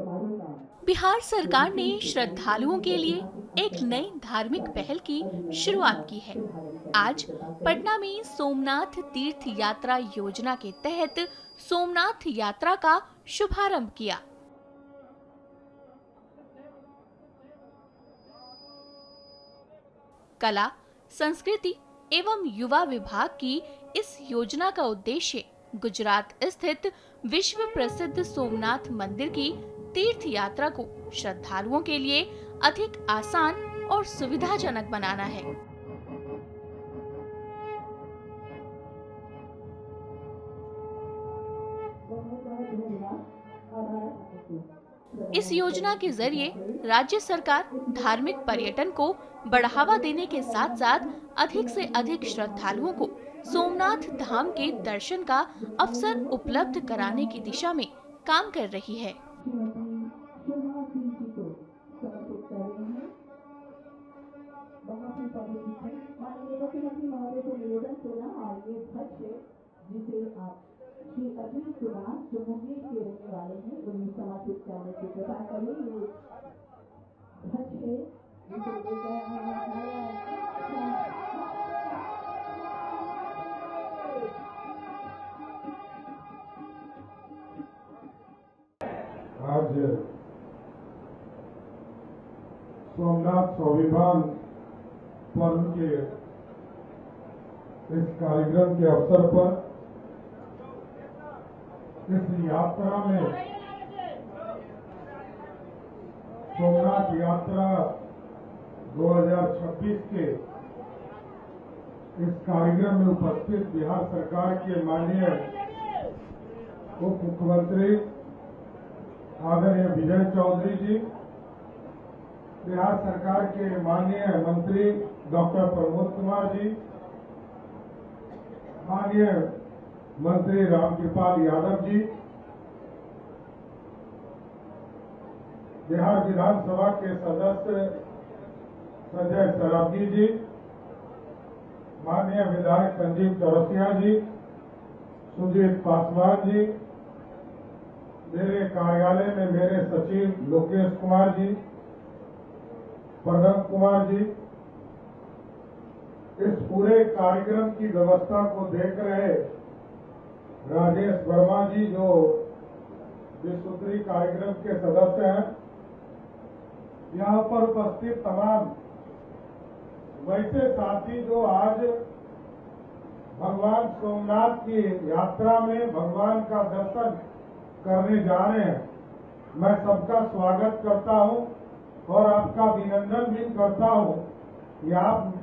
बिहार सरकार ने श्रद्धालुओं के लिए एक नई धार्मिक पहल की शुरुआत की है। आज पटना में सोमनाथ तीर्थ यात्रा योजना के तहत सोमनाथ यात्रा का शुभारंभ किया। कला, संस्कृति एवं युवा विभाग की इस योजना का उद्देश्य गुजरात स्थित विश्व प्रसिद्ध सोमनाथ मंदिर की तीर्थ यात्रा को श्रद्धालुओं के लिए अधिक आसान और सुविधाजनक बनाना है। इस योजना के जरिए राज्य सरकार धार्मिक पर्यटन को बढ़ावा देने के साथ साथ अधिक से अधिक श्रद्धालुओं को सोमनाथ धाम के दर्शन का अवसर उपलब्ध कराने की दिशा में काम कर रही है। जिसे आप श्री अरविंद कुमार जो मुंगेर के रहने वाले हैं उन्हें समर्पित करने की कृपा करें। ये ध्वज है जिसे आज सोमनाथ स्वाभिमान पर्व के इस कार्यक्रम के अवसर पर इस यात्रा में सोमनाथ यात्रा 2026 के इस कार्यक्रम में उपस्थित बिहार सरकार के माननीय उप मुख्यमंत्री आदरणीय विजय चौधरी जी, बिहार सरकार के माननीय मंत्री डॉक्टर प्रमोद कुमार जी, माननीय मंत्री रामकृपाल यादव जी, बिहार विधानसभा के सदस्य संजय सरावगी जी, माननीय विधायक संजीव चौरसिया जी, सुजीत पासवान जी, मेरे कार्यालय में मेरे सचिव लोकेश कुमार जी, प्रणव कुमार जी, इस पूरे कार्यक्रम की व्यवस्था को देख रहे राजेश वर्मा जी जो विश्वोत्तरी कार्यक्रम के सदस्य हैं, यहाँ पर उपस्थित तमाम वैसे साथी जो आज भगवान सोमनाथ की यात्रा में भगवान का दर्शन करने जा रहे हैं, मैं सबका स्वागत करता हूं और आपका अभिनंदन भी करता हूं कि आप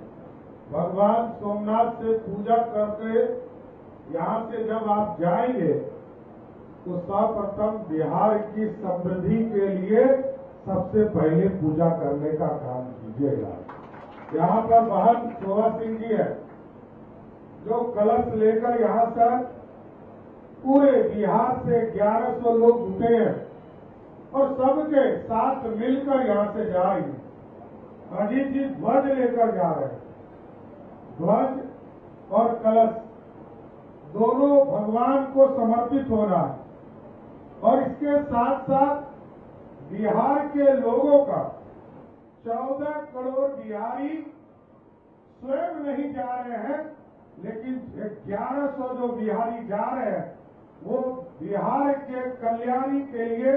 भगवान सोमनाथ से पूजा करके यहाँ से जब आप जाएंगे तो सर्वप्रथम बिहार की समृद्धि के लिए सबसे पहले पूजा करने का काम कीजिएगा। यहाँ पर बहन शोभा सिंह जी है जो कलश लेकर यहाँ से पूरे बिहार से 1100 लोग जुटे हैं और सबके साथ मिलकर यहाँ से जा रही है। अजीत जी ध्वज लेकर जा रहे हैं, ध्वज और कलश दोनों भगवान को समर्पित होना है और इसके साथ साथ बिहार के लोगों का 14 करोड़ बिहारी स्वयं नहीं जा रहे हैं, लेकिन 1100 जो बिहारी जा रहे हैं वो बिहार के कल्याणी के लिए,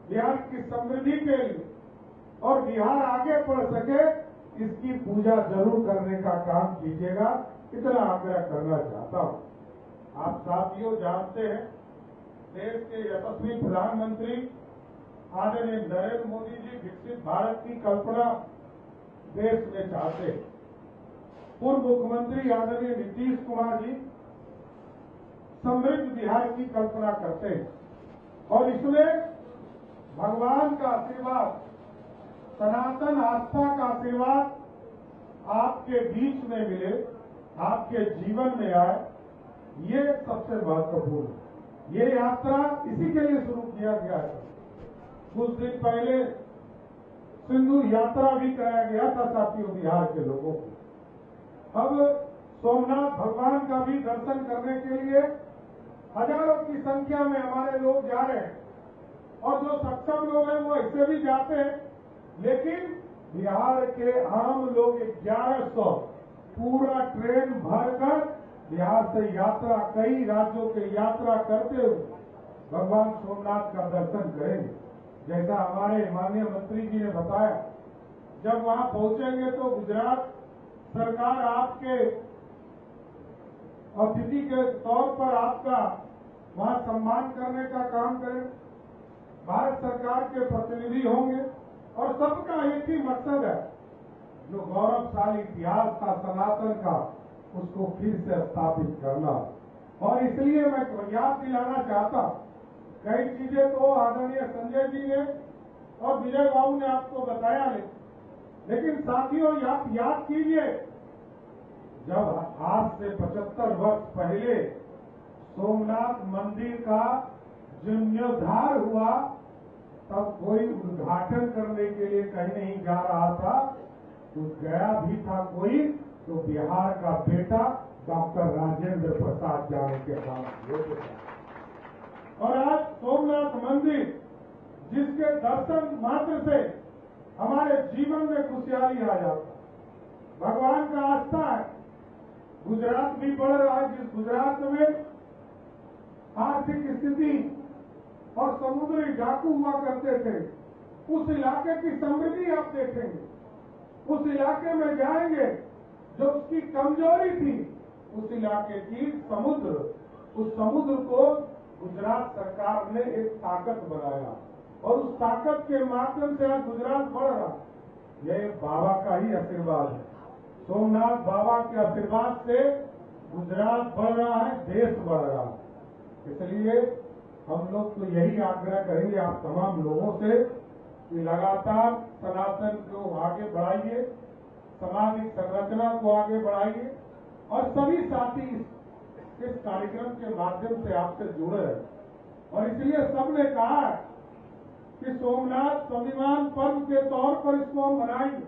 बिहार की समृद्धि के लिए और बिहार आगे बढ़ सके इसकी पूजा जरूर करने का काम कीजिएगा, इतना आग्रह करना चाहता हूं। आप साथियों जानते हैं देश के यशस्वी प्रधानमंत्री आदरणीय नरेंद्र मोदी जी विकसित भारत की कल्पना देश में चाहते हैं। पूर्व मुख्यमंत्री आदरणीय नीतीश कुमार जी समृद्ध बिहार की कल्पना करते हैं और इसमें भगवान का आशीर्वाद, सनातन आस्था का आशीर्वाद आपके बीच में मिले, आपके जीवन में आए, ये सबसे महत्वपूर्ण है। ये यात्रा इसी के लिए शुरू किया गया है। कुछ दिन पहले सिंधु यात्रा भी कराया गया था साथियों बिहार के लोगों को। अब सोमनाथ भगवान का भी दर्शन करने के लिए हजारों की संख्या में हमारे लोग जा रहे हैं और जो सक्षम लोग हैं वो ऐसे भी जाते हैं, लेकिन बिहार के आम लोग 1100 पूरा ट्रेन भरकर बिहार से यात्रा, कई राज्यों की यात्रा करते हुए भगवान सोमनाथ का दर्शन करेंगे। जैसा हमारे माननीय मंत्री जी ने बताया, जब वहां पहुंचेंगे तो गुजरात सरकार आपके अतिथि के तौर पर आपका वहां सम्मान करने का काम करे। भारत सरकार के प्रतिनिधि होंगे और सबका एक ही मकसद है, जो गौरवशाली इतिहास था सनातन का, उसको फिर से स्थापित करना। और इसलिए मैं याद दिलाना चाहता हूं, कई चीजें तो आदरणीय संजय जी ने और विजय बाबू ने आपको बताया नहीं, लेकिन साथियों याद कीजिए, जब आज से 75 वर्ष पहले सोमनाथ मंदिर का जीर्णोद्धार हुआ, तब कोई उद्घाटन करने के लिए कहीं नहीं जा रहा था, तो गया भी था कोई तो बिहार का बेटा डॉक्टर राजेंद्र प्रसाद जाने के साथ। और आज सोमनाथ मंदिर, जिसके दर्शन मात्र से हमारे जीवन में खुशहाली आ जाता, भगवान का आस्था है। गुजरात भी बढ़ रहा है, जिस गुजरात में आर्थिक स्थिति और समुद्री डाकू हुआ करते थे, उस इलाके की समृद्धि आप देखेंगे। उस इलाके में जाएंगे, जो उसकी कमजोरी थी, उस इलाके की समुद्र, उस समुद्र को गुजरात सरकार ने एक ताकत बनाया और उस ताकत के माध्यम से आज गुजरात बढ़ रहा। यह बाबा का ही आशीर्वाद है। सोमनाथ बाबा के आशीर्वाद से गुजरात बढ़ रहा है, देश बढ़ रहा है। इसलिए हम लोग तो यही आग्रह करेंगे आप तमाम लोगों से कि लगातार सनातन को आगे बढ़ाइए, सामाजिक संरचना को आगे बढ़ाइए और सभी साथी इस कार्यक्रम के माध्यम से आपसे जुड़े हैं। और इसलिए सबने कहा कि सोमनाथ स्वाभिमान पर्व के तौर पर इसको हम मनाएंगे,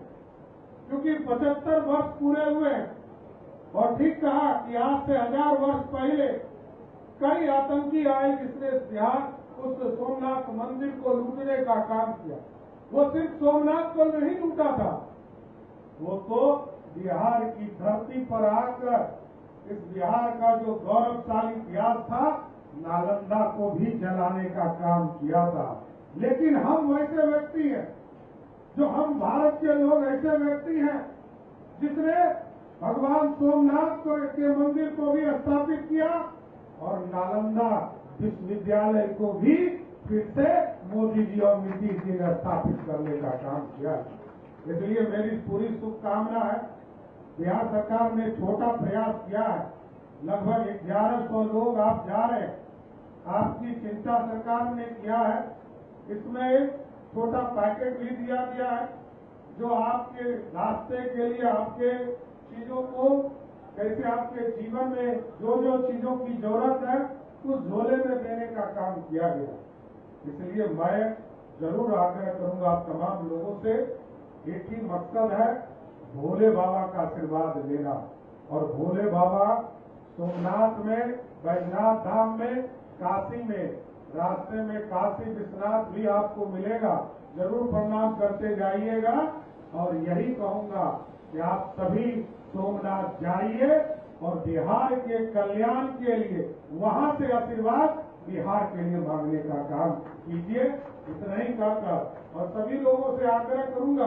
क्योंकि 75 वर्ष पूरे हुए हैं। और ठीक कहा कि आज से 1000 वर्ष पहले कई आतंकी आए, जिसने बिहार उस सोमनाथ मंदिर को लूटने का काम किया। वो सिर्फ सोमनाथ को नहीं लूटा था, वो तो बिहार की धरती पर आकर इस बिहार का जो गौरवशाली इतिहास था, नालंदा को भी जलाने का काम किया था। लेकिन हम वैसे व्यक्ति हैं, जो हम भारत के लोग ऐसे व्यक्ति हैं जिसने भगवान सोमनाथ के मंदिर को भी स्थापित किया और नालंदा विश्वविद्यालय को भी फिर से मोदी जी और नीतीश जी ने स्थापित करने का काम किया। इसलिए मेरी पूरी शुभकामना है। बिहार सरकार ने छोटा प्रयास किया है, लगभग 1100 लोग आप जा रहे हैं, आपकी चिंता सरकार ने किया है। इसमें एक छोटा पैकेट भी दिया गया है, जो आपके रास्ते के लिए, आपके चीजों को कैसे आपके जीवन में जो जो चीजों की जरूरत है उस झोले में देने का काम किया गया। इसलिए मैं जरूर आग्रह करूंगा आप तमाम लोगों से, एक ही मकसद है, भोले बाबा का आशीर्वाद लेना। और भोले बाबा सोमनाथ में, बैजनाथ धाम में, काशी में, रास्ते में काशी विश्वनाथ भी आपको मिलेगा, जरूर प्रणाम करते जाइएगा। और यही कहूंगा कि आप सभी सोमनाथ जाइए और बिहार के कल्याण के लिए वहां से आशीर्वाद बिहार के लिए मांगने का काम कीजिए। इतना ही कहकर और सभी लोगों से आग्रह करूंगा,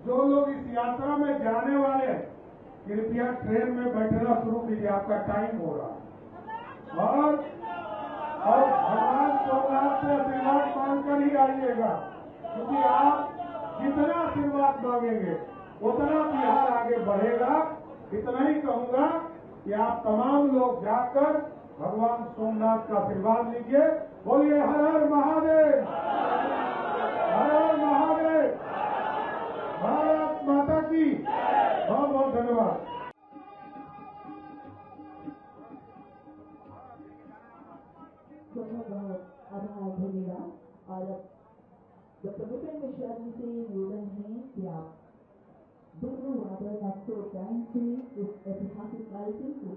जो लोग इस यात्रा में जाने वाले हैं, कृपया ट्रेन में बैठना शुरू कीजिए, आपका टाइम हो रहा है। और भगवान सोमनाथ से आशीर्वाद मांगकर ही आइएगा, क्योंकि आप जितना आशीर्वाद मांगेंगे उतना बिहार आगे बढ़ेगा। इतना ही कहूंगा कि आप तमाम लोग जाकर भगवान सोमनाथ का आशीर्वाद लीजिए। बोलिए हर हर महादेव, हर हर महादेव, भारत माता की बहुत बहुत धन्यवाद। बहुत बहुत आभार, धन्यवाद। और अब डॉक्टर भूपेन मिश्रा जी से निवेदन है कि आप दोनों वादक आपको टाइम से इस ऐतिहासिक कार्यक्रम को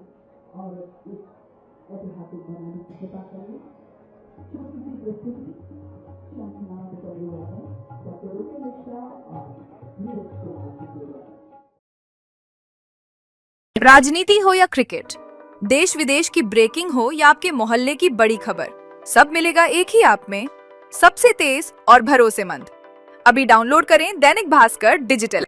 और इस ऐतिहासिक बनाने की कृपा करें। छोटी सी प्रस्तुति मिश्रा और नीरज कुमार जी के लिए। राजनीति हो या क्रिकेट, देश विदेश की ब्रेकिंग हो या आपके मोहल्ले की बड़ी खबर, सब मिलेगा एक ही ऐप में, सबसे तेज और भरोसेमंद। अभी डाउनलोड करें दैनिक भास्कर डिजिटल।